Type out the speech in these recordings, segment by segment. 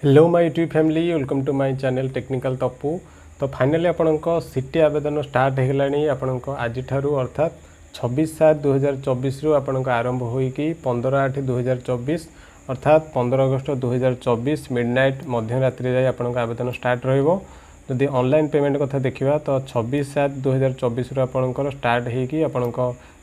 Hello my YouTube family welcome to my channel technical Tappu. तो finally आपणक सीटी आवेदन start हो गलानी आपणक आज अर्थात 26/7/2024 रु आपणक आरंभ होईकी 15/8/2024 अर्थात 15 अगस्त 2024 मिडनाइट मध्यरात्रि जाए आपणक आवेदन स्टार्ट रहिबो। जदि ऑनलाइन पेमेंट कथा देखिबा तो 26/7/2024 रु आपणकर स्टार्ट होईकी आपणक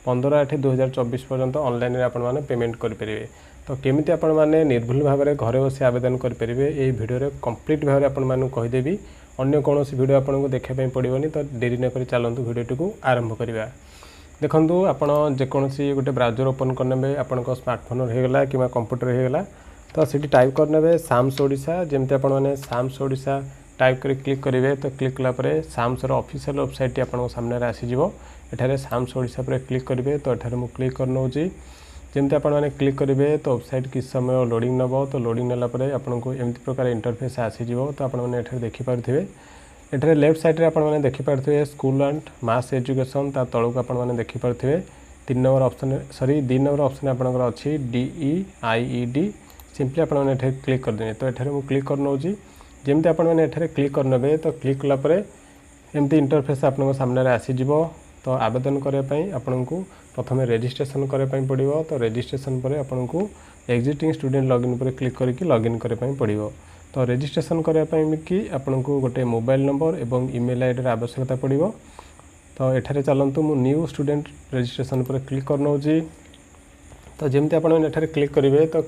15/8/2024 पर्यंत ऑनलाइन रे आपण माने पेमेंट कर परिबे। तो केमिति आपण माने निर्भुल भाव में घरे बसी आवेदन करेंगे ये वीडियो कंप्लीट भाव में आपण मानू कहीदेवी। अन्य कौन वीडियो आपको देखापी पड़ोनी तो डेरी नक चलतु वीडियो को आरंभ करवा। देखो आपड़ जेकोसी गोटे ब्राउजर ओपन करने आपण स्मार्टफोन होगा कि कंप्यूटर होगा तो सीटी टाइप करने साम्स ओडिशा जमती आपने साम्स ओडिशा टाइप कर क्लिक करेंगे। तो क्लिक कलापर साम्सर ऑफिशियल वेबसाइट आपको सामने आसीज। एठारे साम्स ओडिशा पर क्लिक करेंगे तो एठारे मु क्लिक करनौची जमती आपण मैंने क्लिक करेंगे तो वेबसाइट किस समय लोडिंग नब। तो लोडिंग नालापर आपको एमती प्रकार इंटरफेस आसीज। तो आपने देखिपे एठारे लेफ्ट साइड आप देखिपे स्कूल एंड मास एजुकेशन ता तलक आपने देखिपे 3 number option sorry 2 number option आपंकर अच्छी DEIED सिंपली आपने क्लिक करदे। तो एठारे मु क्लिक करनौची जमती आपने क्लिक करने तो क्लिक कलापर एमती इंटरफेस आपन सामने आसीज। तो आवेदन करने आपन को प्रथम रजिस्ट्रेशन करने पड़ो। तो रजिस्ट्रेशन पर आपन को एग्जिटिंग स्टूडेंट लॉगिन पर क्लिक करके लॉगिन करने पड़ो। तो रजिस्ट्रेशन करने कि आपन को गोटे मोबाइल नंबर एवं ईमेल आईडी आवश्यकता पड़ो। तो एठारे चलतु मु न्यू स्टूडेंट रजिस्ट्रेशन पर क्लिक करनौची। तो जमती आपन क्लिक करेंगे तो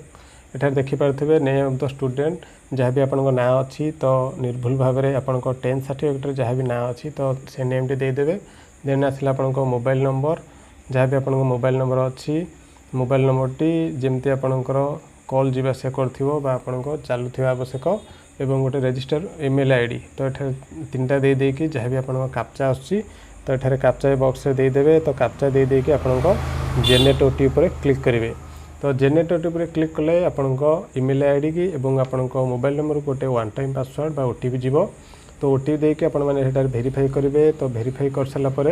एठारे देखिपे नेम ऑफ द स्टूडेंट जहाँ भी आपन ना अच्छी तो निर्भुल भाव में आपन 10th सर्टिफिकेट जहाँ भी ना अच्छी तो से नेम टी देदेवे। देन आसला आपन मोबाइल नंबर जहाँ भी आपन मोबाइल नंबर अच्छी मोबाइल नंबर टी जमती आपणकर कॉल जीवासा करपन चलुवा आवश्यक एवं गोटे रजिस्टर ईमेल आईडी। तो ये 3टा देदेकि जहाँ भी आपन कैप्चा आसुची तो ये कैप्चा बॉक्स रे देदेवे। तो कैप्चा देदेकि आपन जेनेरेट ओटीपी पर क्लिक करेंगे। तो जेनेरेट ओटीपी पर क्लिक कले आपन ईमेल आईडी की एवं आपन मोबाइल नंबर गोटे 1 टाइम पासवर्ड बा ओटीपी जीवो। तो ओटीपी देके आपण माने भेरीफाई करेंगे। तो भेरीफाई कर सारा पर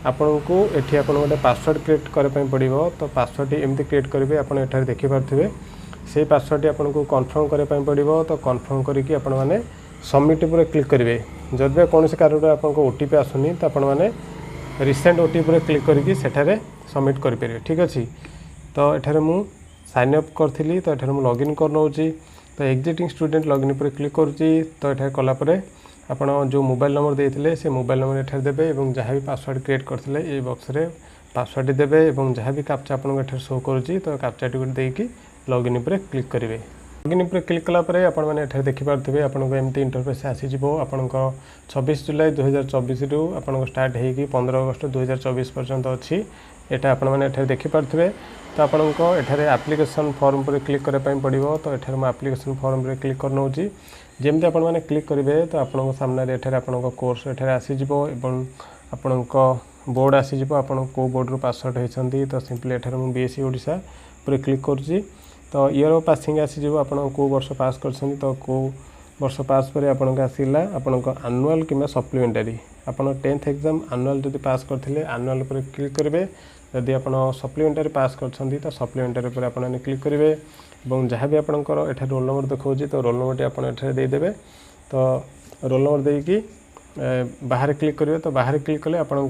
आपन को एठी आपन गोटे पासवर्ड क्रिएट करने पड़ो। तो पासवर्ड एमती क्रिएट करेंगे आपन एठारे देखि पारथिबे से पासवर्ड आपन को कन्फर्म करने पड़ो। तो कन्फर्म करके आपण माने सबमिट पर क्लिक करेंगे। जदि कौन से कारण आपन ओटीपी आसुनी तो आपण माने रिसेंट ओटीपी पर क्लिक करके सेठारे सबमिट करेंगे। ठीक अच्छे। तो एठारे मु साइन अप करी तो एठारे मु लॉगिन करनौची। तो एग्जिटिंग स्टूडेंट लॉगिन पर क्लिक करुच्ची। तो एठारे कलापर आपण जो मोबाइल नंबर देते से मोबाइल नंबर एठारे देबे एवं जहाँ भी पासवर्ड क्रिएट करते ये बॉक्स रे पासवर्ड देबे एवं जहाँ भी कैप्चा आपन एठारे शो करुच्ची तो कैप्चा टी देकी लॉगिन पर क्लिक करेंगे। लॉगिन पर क्लिक कलापर आपण मैंने एठारे देखि पारथिबे आपन को एमती इंटरफेस आसीजिवो। आपन 26 जुलाई 2024 रु आपन स्टार्ट होगी 15 अगस्त 2024 पर्यंत अच्छी एटा आपण मैंने एठारे देखि पारथिबे। तो आपन को एठारे एप्लिकेशन फॉर्म पर क्लिक करने पड़ो। तो एठारे मैं एप्लिकेशन फॉर्म पर क्लिक करनौची जमती आपण मैंने क्लिक करेंगे तो आपण सामने एठारे आपण कोर्स एठारे आसीजिवो एवं आपण बोर्ड आसीजिवो आपण को बोर्ड रो पासवर्ड होइछंती। तो सिंपली एठारे मु बीएससी ओडिशा पर क्लिक करूची। तो ईयर ऑफ पासिंग आसीजिवो आपण को वर्ष पास करछंती। तो को वर्ष पास पर आपण आसीला आपण एनुअल किंबा सप्लीमेंटरी आपण 10th एग्जाम एनुअल जदि पास करथिले एनुअल पर क्लिक करेंगे। जदि आपण सप्लीमेंटरी पास करछंती तो सप्लीमेंटरी पर आपण क्लिक करेंगे। और जहाँ भी आपंकर एठारे रोल नंबर देखा तो रोल नंबर टी आपन एठारे देदेवे। तो रोल नंबर देकी बाहर क्लिक करेंगे। तो बाहर क्लिक कले आपण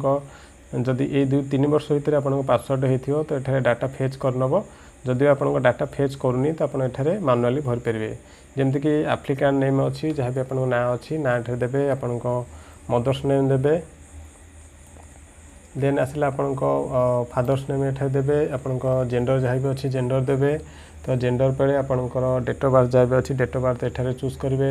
जदि ये 2-3 वर्ष भितर आपन पासवर्ड होइथियो तो एठारे डाटा फेच करनब। जदि आपन डाटा फेच करूनी तो आपन एठारे मैनुअली भर पारे। जमती कि एप्लिकेंट नेम अच्छी जहाँ भी आपन ना अच्छी ना एठारे देबे आपन मदर्स नेम देबे। देन आसला आपन फादर्स नेम एठारे देबे आपन जेंडर जहाँ भी अच्छी जेंडर देबे। तो जेंडर पर आपंकर डेट ऑफ बर्थ जहाँ भी अच्छी डेट ऑफ बर्थ एठारे चूज करेंगे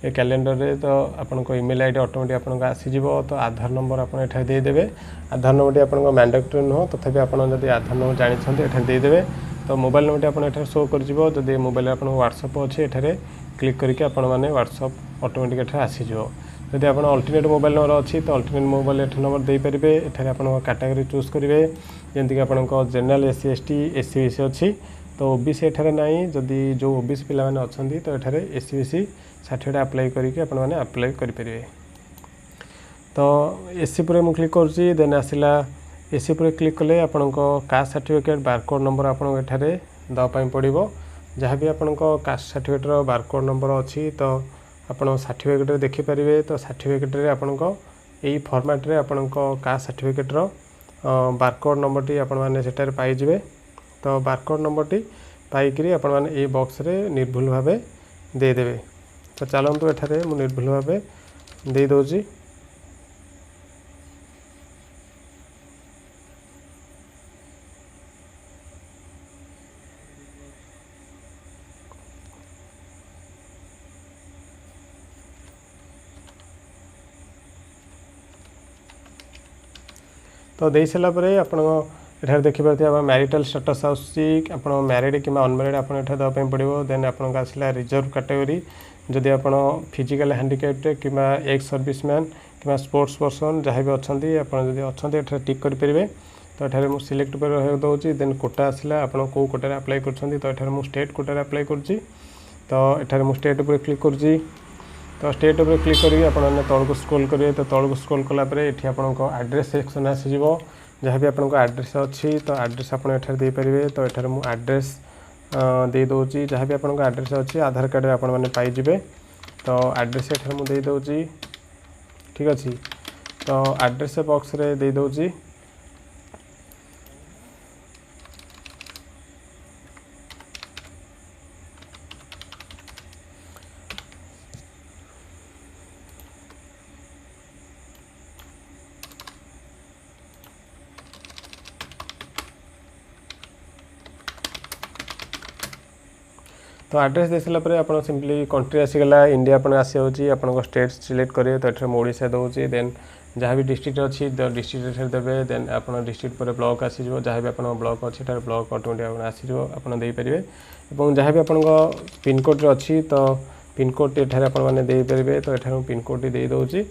ए कैलेंडर रे। तो आपन ईमेल आईडी ऑटोमेटिक आपन आसीजिवो। तो आधार नंबर आपन एठारे देदेवे। आधार नंबर टी आपन मैंडेटरी नुह तथापि आपन जदि आधार नंबर जानिछंती एठारे देदेवे। तो मोबाइल नंबर टी आपन एठारे शो करजिवो। जदि मोबाइल आपन व्हाट्सएप अच्छे एठारे क्लिक करके आपन माने व्हाट्सएप ऑटोमेटिक एठारे आसीजिवो। जदि आपन अल्टरनेट मोबाइल नंबर अच्छी तो अल्टरनेट मोबाइल एठारे नंबर दे पारिबे। एठारे आपन कैटेगरी चूज करेंगे जेमति कि आपन general SC ST SC BC अच्छी। तो ओबीसी एठारे नहीं जदि जो ओबीसी पिला माने अछंती तो एठारे SC BC सर्टिफिकेट अप्लाई करके आपण माने अप्लाई करि परिबे। तो SC पर मु क्लिक करछि। देन आसिला SC पर क्लिक कले आपण कास्ट सर्टिफिकेट बारकोड नंबर आपण एठारे दा पई पड़िबो। जहाँ भी आपण कास्ट सर्टिफिकेट बारकोड नंबर अच्छी तो आपण सर्टिफिकेट देखिपारे। तो सर्टिफिकेट आपण यही फॉर्मेट रे आपण caste certificate barcode number T आपण मैंने सेटार पाइबे। तो बारकोड नंबर टी पाइकरी आपण मैंने ये बॉक्स रे निर्भुल भाव देदेवे। तो चलतु एठारे मु निर्भुल भाव दे दौची। तो दे सारापर आप देखिए आप मैरिटल स्टेटस आप मैरिड कि अनमैरिड आप देवाई पड़ो। देन आपको आसला रिजर्व कैटेगरी जदि आप फिजिकल हैंडिकैप्ड कि एक्स सर्विसमैन कि स्पोर्ट्स पर्सन जहाँ भी अच्छा आपड़ी अच्छा टिक करेंगे। तो ये मुझे सिलेक्ट कर दूसरी। देन कोटा आसला आप कौ कोटार अप्लाई कर। तो ये मुझे स्टेट कोटार अप्लाई कर। तो ये मुझे स्टेट उपर क्लिक कर। तो स्टेट उपर क्लिक करी आपने तौक स्क्रॉल करेंगे। तो तौक स्क्रॉल कलापर ये आपको एड्रेस सेक्शन आसीज जहाँ भी आपको एड्रेस अच्छी। तो एड्रेस आप दे पारे। तो ये मुझे एड्रेस दे दूसरी जहाँ भी आपको एड्रेस अच्छी आधार कार्ड आप पाइबे। तो एड्रेस ये मुझे दूसरी ठीक अच्छे। तो एड्रेस बॉक्स रे दे दूसरी। तो एड्रेस दे सारापर आप सिंपली कंट्री आसीगला इंडिया आप आसी आप स्टेट सिलेक्ट करेंगे। तो ये ओडिशा दूसरी। देन जहाँ भी डिस्ट्रिक्ट अच्छी डिस्ट्रिक्ट देवे। देन आप डिस्ट्रिक्ट पर ब्लॉक आसीज जहाँ भी आप ब्लॉक अच्छी ब्लॉक ऑटोमेटिक आसीज आपरे। और जहाँ भी आप पिनकोड अच्छी तो पिनकोड ये आपरे। तो ये पिनकोड दे दूसरी।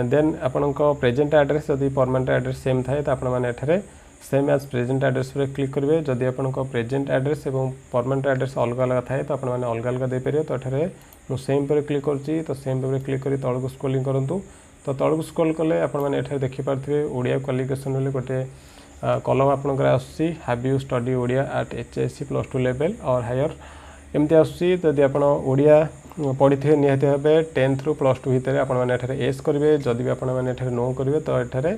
देन आपण प्रेजेंट एड्रेस जदि परमानेंट एड्रेस सेम थाए तो आपने सेम एज प्रेजेंट एड्रेस पर क्लिक करेंगे। जदि आपको प्रेजेंट एड्रेस और परमानेंट एड्रेस अलग अलग थाए तो आपने अलग अलग दे पारे। तो ये मुझे सेम पर क्लिक कर। तो सेम पर क्लिक कर तौक स्क्रॉलिंग करूँ। तो तौक स्क्रॉल कले आपने देखिपे ओडिया क्वालिफिकेशन बोले गोटे कलम आपंकर आसूसी have you study Odia at HSC +2 level और हायर एमती आसूसी। जदि आप ओडिया पढ़ी थे निहाती भाव 10th ରୁ +2 भितर आपने एस करेंगे। जदि भी आपने नो करेंगे तो ये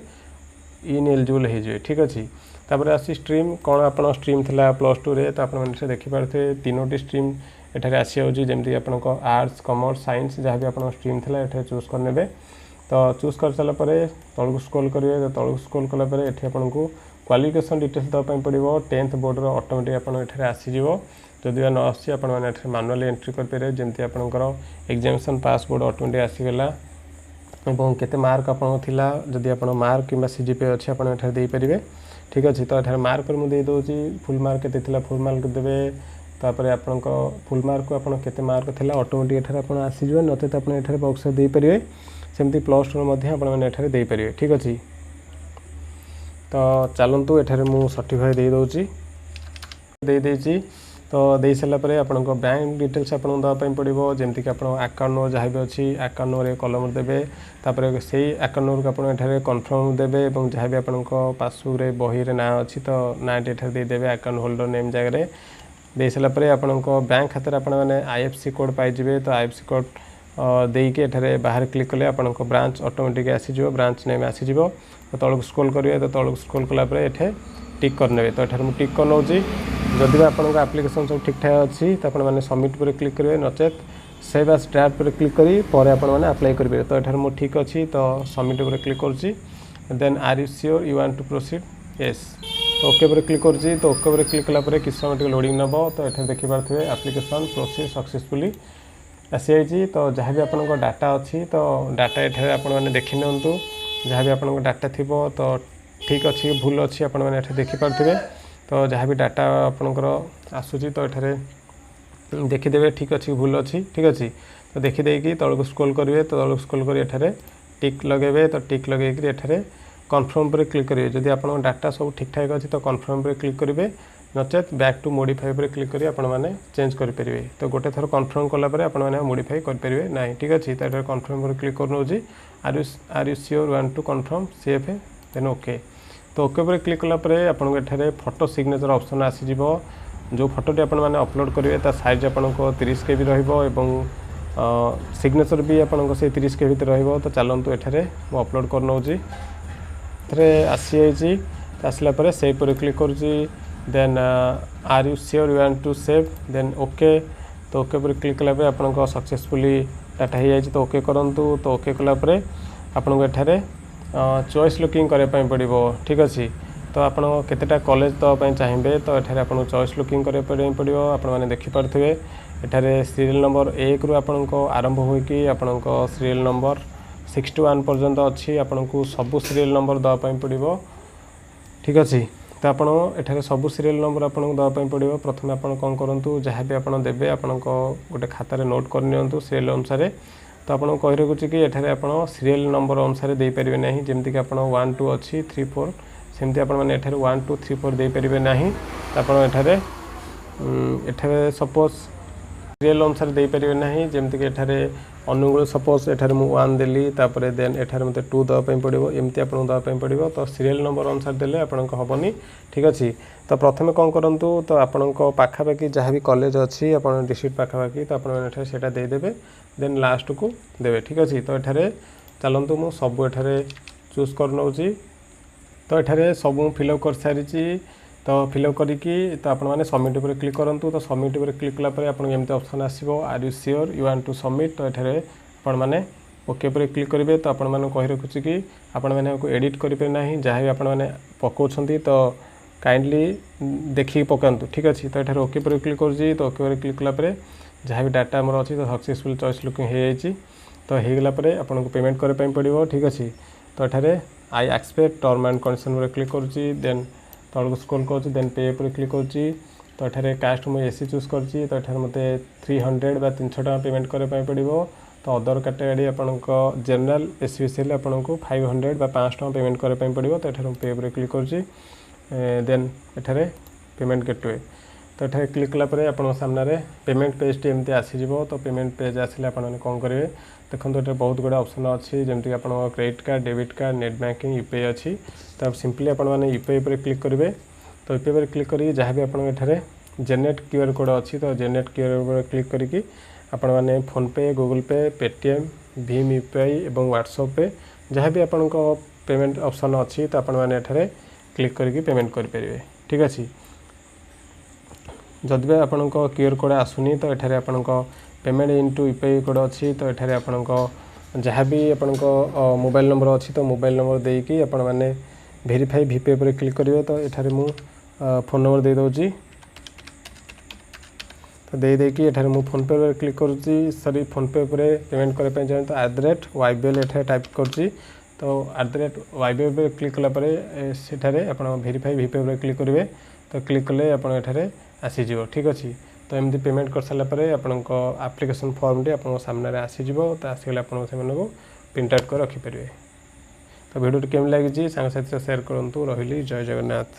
इनएलिजिबल हो ठीक अच्छे। तापर आसी स्ट्रीम कौन आप स्ट्रीम थिला +2 रे। तो आपने देखिपे 3टी स्ट्रीम एठारे आसी जाऊँगी जमीक आपको आर्ट्स कॉमर्स साइंस जहाँ भी आप स्ट्रीम थिला एठारे चूज करने। तो चूज कर सारापर तौक स्क्रॉल करेंगे। तो तौक स्क्रॉल कलापर ये आपको क्वालिफिकेशन डिटेल्स देवाई पड़ो। 10th बोर्ड ऑटोमेटिक आप आसीज। जदि न आसी आपने मैनुअली एंट्री करेंगे जमी आपंकर एग्जामिनेशन पास बोर्ड ऑटोमेटिक आसीगला। और केते मार्क आपको थिला जदि आप मार्क कि CGPA अच्छे आप दे पारे ठीक अच्छे। तो ये मार्क पर मुझे दूसरी फुल मार्क के फुल मार्क देवे। तापर आपंक फुल मार्क को आपको केते मार्क थिला ऑटोमेटिक ये आप आसीज। नचेत आप ये बॉक्स दे पारे। सेमती +2 आपने दे पारे ठीक अच्छे। तो चलतु ये मुझे सर्टिफाई दे दूसरी दे। तो दे सारापर आपको बैंक डिटेल्स आपको देवाई पड़ो जमीक आप अकाउंट नंबर जहाँ भी अच्छी अकाउंट नंबर कलम देवे। तापर से अकाउंट नंबर को आप कन्फर्म देवे। और जहाँ भी आपको पासबुक बही ना अच्छी तो ना देदेवे अकाउंट होल्डर नेम जगह दे सारापर आपको बैंक खाते आपने IFSC कोड पाइबे। तो IFSC कोड देके ये बाहर क्लिक कले आपको ब्रांच ऑटोमेटिक आसीज ब्रांच नेम आसीज। तो तौक स्क्रॉल करेंगे। तो तौक स्क्रॉल कलापर ये टिक करने। तो ये मुझे टिक कर नौची। जदि आपको एप्लिकेशन सब ठीक ठाक अच्छी तो आपने सबमिट पर क्लिक करेंगे। नचेत सेव एज ड्राफ्ट पर क्लिक करी पर आपने अप्लाई करेंगे। तो ये मुझे ठीक अच्छी। तो सबमिट पर क्लिक कर। Then are you sure you want to proceed yes. तो ओके पर क्लिक कर। तो ओके पर क्लिक कलापर किस समय लोडिंग नब। तो ये देखिपे एप्लिकेशन प्रोसीड सक्सेसफुली आसी जाइए। तो जहाँ भी आपको डाटा अच्छी तो डाटा ये आपने देखी नियंतु जहाँ भी आपको डाटा थी तो ठीक अच्छी भूल अच्छी आपने देखिपे। तो जहाँ भी डाटा आपंकर आसूची तो ये देखीदे ठीक अच्छी भूल अच्छी ठीक अच्छे। तो देखीदे तौक स्क्रॉल करेंगे। तो तौक स्क्रॉल कर ये टिक लगे। तो टिक लगे ये कन्फर्म पर क्लिक करेंगे। जदि आप डाटा सब ठीक ठाक अच्छी तो कन्फर्म पर क्लिक करेंगे। नचेत बैक टू मॉडिफाई पर क्लिक करी आपने चेंज करेंगे। तो गोटे थर कन्फर्म कलापर आपने मॉडिफाई करेंगे ना ठीक अच्छे। तो ये कन्फर्म पर क्लिक कर नौची are you sure want to confirm CF then okay. तो ओके पर क्लिक कलापर आपको ये फोटो सिग्नेचर ऑप्शन आसीज। जो फोटोटी आपण मैंने अपलोड करेंगे ता साइज आपको 30 KB रहिबो एवं सिग्नेचर भी आपको से 30 KB रहिबो। तो चलतु एठारे मु अपलोड कर नौची आसी जाइए आसला पर सेव पर क्लिक करुँची then are you sure you want to save then okay. तो ओके पर क्लिक कला आपको सक्सेसफुली डाटा हो जाए। तो ओके करंतु। तो ओके कला आपको एठारे चॉइस लुकिंग करने पड़ो ठीक अच्छे। तो आप केतेटा कॉलेज दवाई चाहिए तो ये आपको चॉइस लुकिंग करने पड़ो। आप मैंने देखिपे एठारे सीरियल नंबर 1 रु आपको आरंभ होगी आपको सीरियल नंबर 61 पर्यंत अच्छी आपको सबू सीरियल नंबर दवाई पड़ो ठीक अच्छे। तो आपड़ एठारे सबू सीरियल नंबर आपको दवाई पड़ो। प्रथम आप कौन करूँ जहाँ भी आप देवे आपको गोटे खातार नोट कर सीरियल अनुसार। तो आपको कही रखुच्छी कि एठारे आप सीरियल नंबर अनुसार दे पारे ना जमीक आप 1 2 अच्छी 3 4 सेमती आप 1 2 3 4 दे पारे ना। तो आप एठारे सपोज सीरियल अनुसार दे पारे ना जमीक एठारे अनुगुण सपोज एठारे मु 1 देली तापर देन एठारे मते 2 दवाई पड़ो एमती आपको दवाई पड़ो। तो सीरियल नंबर अनुसार देले आपको हेनी ठीक अच्छे। तो प्रथम कौन करूँ तो आपको पाखापाखि जहाँ भी कॉलेज अच्छी आप डिस्ट्रिक्ट पाखापाखि तो आपटा देदेवे देन लास्ट को देवे ठीक अच्छे। तो ये चलतु मु सब एठारे चूज कर नौची। तो ये सब फिलअप कर सारी। तो फिलअप करिकी तो आप सबमिट पर क्लिक करूँ। तो सबमिट पर क्लिक कलापर आपको एमती ऑप्शन आसो are you sure you want to submit. तो ये आपने ओके पर क्लिक करेंगे। तो आपण मैंने कही रखुच्छी कि आपण मैंने एडिट करेंगे ना जहाँ भी आपण मैंने पकाउछंती तो काइंडली देखिए पकातु ठीक अच्छे। तो ये ओके पर क्लिक करुँची। तो ओके पर क्लिक कलापर जहाँ भी डाटा आमर अच्छी तो सक्सेसफुल चॉइस लुकिंग हो जाए। तो होगला आपको पेमेंट करने पड़ो ठीक अच्छे। तो ये I expect term and condition पर क्लिक करुँची देन तौक स्क्रॉल करुँची देन पे पर क्लिक करुँची। तो ये कास्ट मुझे एसी चूज करची। तो ये मत 300 बा 300 टका पेमेंट करने पड़ो। तो अदर कैटेगरी आपको जनरल स्पेशल आपको 500 बा 500 टका पेमेंट करने पड़ो। तो ये पे पर क्लिक करुँची देन ये पेमेंट गेटवे। तो ये क्लिक कलापर आप सामने पेमेंट पेज टी एमती आसीज। तो पेमेंट पेज आसिले आपने कौन करेंगे देखो ये बहुत गुड़ा ऑप्शन अच्छी जमीक आप credit card debit card net banking UPI अच्छी। तो सिंपली आपने यूपीआई पर क्लिक करेंगे। तो यूपीआई पर क्लिक करी जहाँ भी आपको ये जेनेट क्यूआर कोड अच्छी तो जेनेट क्यूआर कोड क्लिक करी आपने फोनपे गूगल पे पेटीएम भीम यूपीआई और व्हाट्सएप पे जहाँ भी आपको पेमेंट ऑप्शन अच्छी तो आपने ये क्लिक करके पेमेंट करेंगे ठीक अच्छे। जदि भी आपको क्यूआर कोड आसुनी तो ये आपको पेमेंट इनटू यूपीआई कोड अच्छी। तो ये आपको जहाँ भी आपको मोबाइल नंबर अच्छी तो मोबाइल नंबर देकी आप वेरीफाई वीपीआई पर क्लिक करेंगे। तो ये मु फोन नंबर दे दूँगी। तो देकी ये फोनपे पर क्लिक करुँची सॉरी फोनपे पर पेमेंट करने चाहिए। तो @YBL ये टाइप करुँची। तो @YBL पर क्लिक कलापर सेठारे आप वेरीफाई वीपीआई पर क्लिक करेंगे। तो क्लिक कले आप ये आसीज ठीक अच्छे। तो एमती पेमेंट कर सारापर आपको एप्लिकेशन फॉर्म टी आप सामने आसीज। तो आसगले आप प्रिंट आउट कर रखिपारे। तो वीडियो केमी लगी सांग साथी शेयर करूँ। रही जय जगन्नाथ।